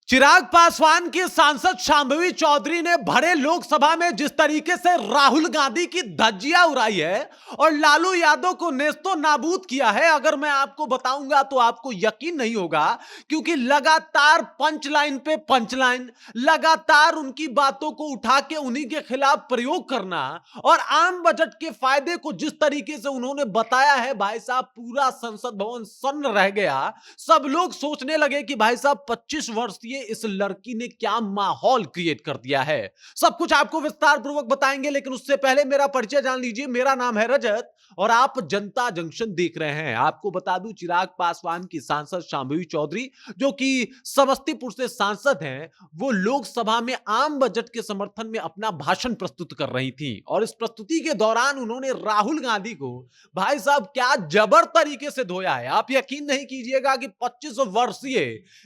चिराग पासवान की सांसद शांभवी चौधरी ने भरे लोकसभा में जिस तरीके से राहुल गांधी की धज्जियां उड़ाई है और लालू यादव को नेस्तो नाबूद किया है, अगर मैं आपको बताऊंगा तो आपको यकीन नहीं होगा। क्योंकि लगातार पंचलाइन पे पंचलाइन, लगातार उनकी बातों को उठा के उन्हीं के खिलाफ प्रयोग करना और आम बजट के फायदे को जिस तरीके से उन्होंने बताया है, भाई साहब पूरा संसद भवन सन्न रह गया। सब लोग सोचने लगे कि भाई साहब 25 वर्षीय इस लड़की ने क्या माहौल क्रिएट कर दिया है। सब कुछ आपको विस्तार पूर्वक बताएंगे, लेकिन उससे पहले मेरा परिचय जान लीजिए। मेरा नाम है रजत और आप जनता जंक्शन देख रहे हैं। आपको बता दूं, चिराग पासवान की सांसद शांभवी चौधरी, जो कि समस्तीपुर से सांसद हैं, वो लोकसभा में आम बजट के समर्थन में अपना भाषण प्रस्तुत कर रही थी और इस प्रस्तुति के दौरान उन्होंने राहुल गांधी को भाई साहब क्या जबर तरीके से धोया है। आप यकीन नहीं कीजिएगा कि 25 वर्षीय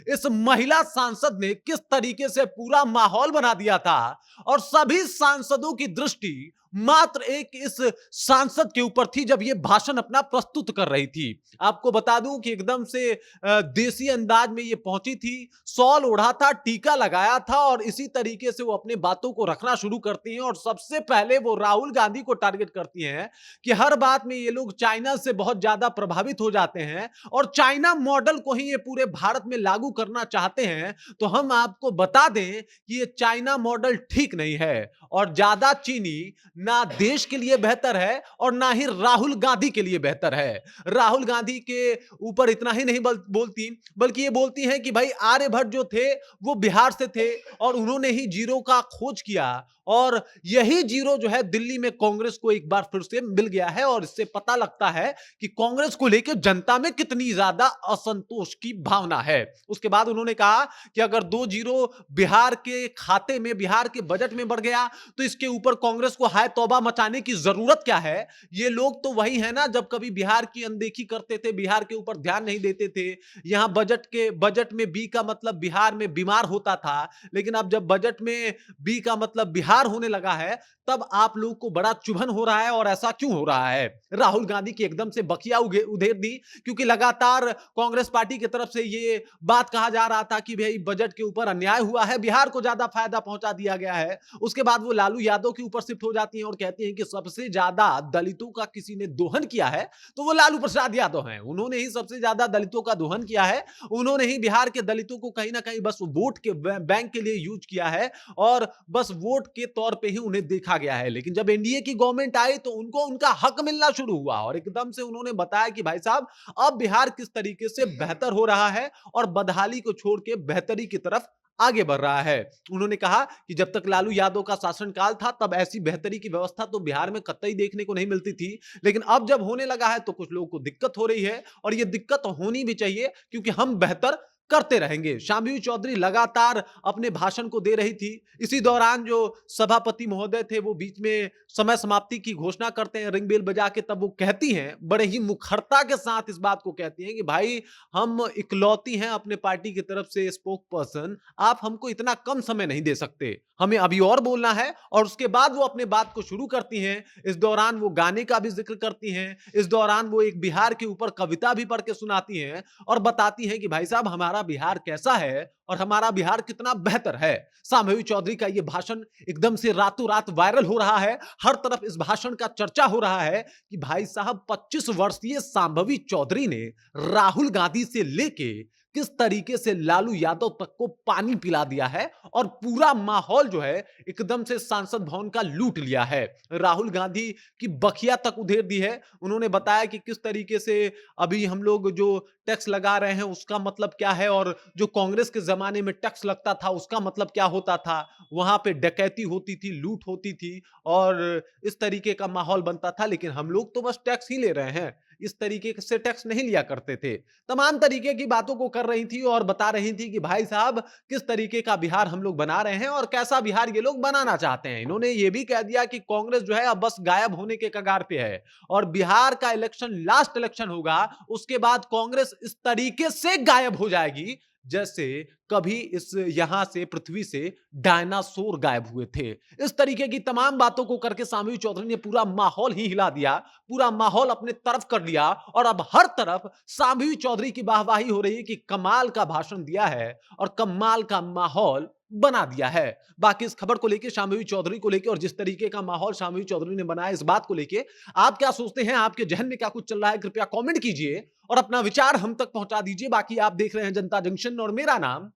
इस महिला सांसद ने किस तरीके से पूरा माहौल बना दिया था और सभी सांसदों की दृष्टि मात्र एक इस सांसद के ऊपर थी जब ये भाषण अपना प्रस्तुत कर रही थी। आपको बता दूं कि एकदम से देसी अंदाज में ये पहुंची थी, शॉल ओढ़ा था, टीका लगाया था और इसी तरीके से वो अपनी बातों को रखना शुरू करती हैं और सबसे पहले वो राहुल गांधी को टारगेट करती हैं कि हर बात में ये लोग चाइना से बहुत ज्यादा प्रभावित हो जाते हैं और चाइना मॉडल को ही ये पूरे भारत में लागू करना चाहते हैं। तो हम आपको बता दें कि ये चाइना मॉडल ठीक नहीं है और ज्यादा चीनी ना देश के लिए बेहतर है और ना ही राहुल गांधी के लिए बेहतर है। राहुल गांधी के ऊपर इतना ही नहीं बोलती, बल्कि ये बोलती हैं कि भाई आर्यभट्ट जो थे वो बिहार से थे और उन्होंने ही जीरो का खोज किया और यही जीरो जो है दिल्ली में कांग्रेस को एक बार फिर से मिल गया है और इससे पता लगता है कि कांग्रेस को लेकर जनता में कितनी ज्यादा असंतोष की भावना है। उसके बाद उन्होंने कहा कि अगर 2 जीरो बिहार के खाते में, बिहार के बजट में बढ़ गया तो इसके ऊपर कांग्रेस को हाय तौबा मचाने की जरूरत क्या है। ये लोग तो वही है ना, जब कभी बिहार की अनदेखी करते थे, बिहार के ऊपर ध्यान नहीं देते थे। यहां बजट में बी का मतलब बिहार में बीमार होता था, लेकिन अब जब बजट में बी का मतलब बिहार होने लगा है तब आप लोग को बड़ा चुभन हो रहा है। और ऐसा क्यों हो रहा है? राहुल गांधी की एकदम से बकिया उधेड़ दी, क्योंकि लगातार कांग्रेस पार्टी की तरफ से ये बात कहा जा रहा था कि भाई बजट के ऊपर अन्याय हुआ है, बिहार को ज्यादा फायदा पहुंचा दिया गया है। उसके बाद वो लालू यादव के ऊपर शिफ्ट हो जाती हैं और कहती हैं कि सबसे ज्यादा दलितों का किसी ने दोहन किया है तो वो लालू प्रसाद यादव हैं। उन्होंने ही सबसे ज्यादा दलितों का दोहन किया है, उन्होंने ही बिहार के दलितों को कहीं ना कहीं बस वोट के बैंक के लिए यूज किया है और बस वोट के तौर पे ही उन्हें देखा गया है। लेकिन जब एनडीए की गवर्नमेंट आई तो उनको उनका हक मिलना शुरू हुआ और एकदम से उन्होंने बताया कि भाई साहब अब बिहार किस तरीके से बेहतर हो रहा है और बदहाली को छोड़ के बेहतरी की तरफ आगे बढ़ रहा है। उन्होंने कहा कि जब तक लालू यादव का शासनकाल था तब ऐसी बेहतरी की व्यवस्था तो बिहार में कतई देखने को नहीं मिलती थी, लेकिन अब जब होने लगा है तो कुछ लोगों को दिक्कत हो रही है और यह दिक्कत होनी भी चाहिए क्योंकि हम बेहतर करते रहेंगे। शांभवी चौधरी लगातार अपने भाषण को दे रही थी। इसी दौरान जो सभापति महोदय थे वो बीच में समय समाप्ति की घोषणा करते हैं रिंग बेल बजा के, तब वो कहती हैं बड़े ही मुखरता के साथ इस बात को कहती हैं कि भाई हम इकलौती हैं अपने पार्टी की तरफ से स्पोक पर्सन, आप हमको इतना कम समय नहीं दे सकते, हमें अभी और बोलना है। और उसके बाद वो अपने बात को शुरू करती हैं। इस दौरान वो गाने का भी जिक्र करती हैं, इस दौरान वो एक बिहार के ऊपर कविता भी पढ़ के सुनाती हैं और बताती हैं कि भाई साहब हमारा बिहार कैसा है और हमारा बिहार कितना बेहतर है। शांभवी चौधरी का यह भाषण एकदम से रातों रात वायरल हो रहा है, हर तरफ इस भाषण का चर्चा हो रहा है कि भाई साहब 25 वर्षीय शांभवी चौधरी ने राहुल गांधी से लेके किस तरीके से लालू यादव तक को पानी पिला दिया है और पूरा माहौल जो है एकदम से सांसद भवन का लूट लिया है। राहुल गांधी की बखिया तक उधेड़ दी है। उन्होंने बताया कि किस तरीके से अभी हम लोग जो टैक्स लगा रहे हैं उसका मतलब क्या है और जो कांग्रेस के जमाने में टैक्स लगता था उसका मतलब क्या होता था। वहां पे डकैती होती थी, लूट होती थी और इस तरीके का माहौल बनता था, लेकिन हम लोग तो बस टैक्स ही ले रहे हैं, इस तरीके से टैक्स नहीं लिया करते थे। तमाम तरीके की बातों को कर रही थी और बता रही थी कि भाई साहब किस तरीके का बिहार हम लोग बना रहे हैं और कैसा बिहार ये लोग बनाना चाहते हैं। इन्होंने ये भी कह दिया कि कांग्रेस जो है अब बस गायब होने के कगार पे है और बिहार का इलेक्शन लास्ट इलेक्शन होगा, उसके बाद कांग्रेस इस तरीके से गायब हो जाएगी जैसे कभी इस यहां से पृथ्वी से डायनासोर गायब हुए थे। इस तरीके की तमाम बातों को करके सामूहिक चौधरी ने पूरा माहौल ही हिला दिया, पूरा माहौल अपने तरफ कर लिया और अब हर तरफ सामूहिक चौधरी की वाहवाही हो रही है कि कमाल का भाषण दिया है और कमाल का माहौल बना दिया है। बाकी इस खबर को लेके, शाम्भवी चौधरी को लेके और जिस तरीके का माहौल शाम्भवी चौधरी ने बनाया इस बात को लेके, आप क्या सोचते हैं? आपके ज़हन में क्या कुछ चल रहा है? कृपया कमेंट कीजिए और अपना विचार हम तक पहुँचा दीजिए। बाकी आप देख रहे हैं जनता जंक्शन और मेरा नाम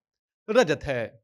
रजत है।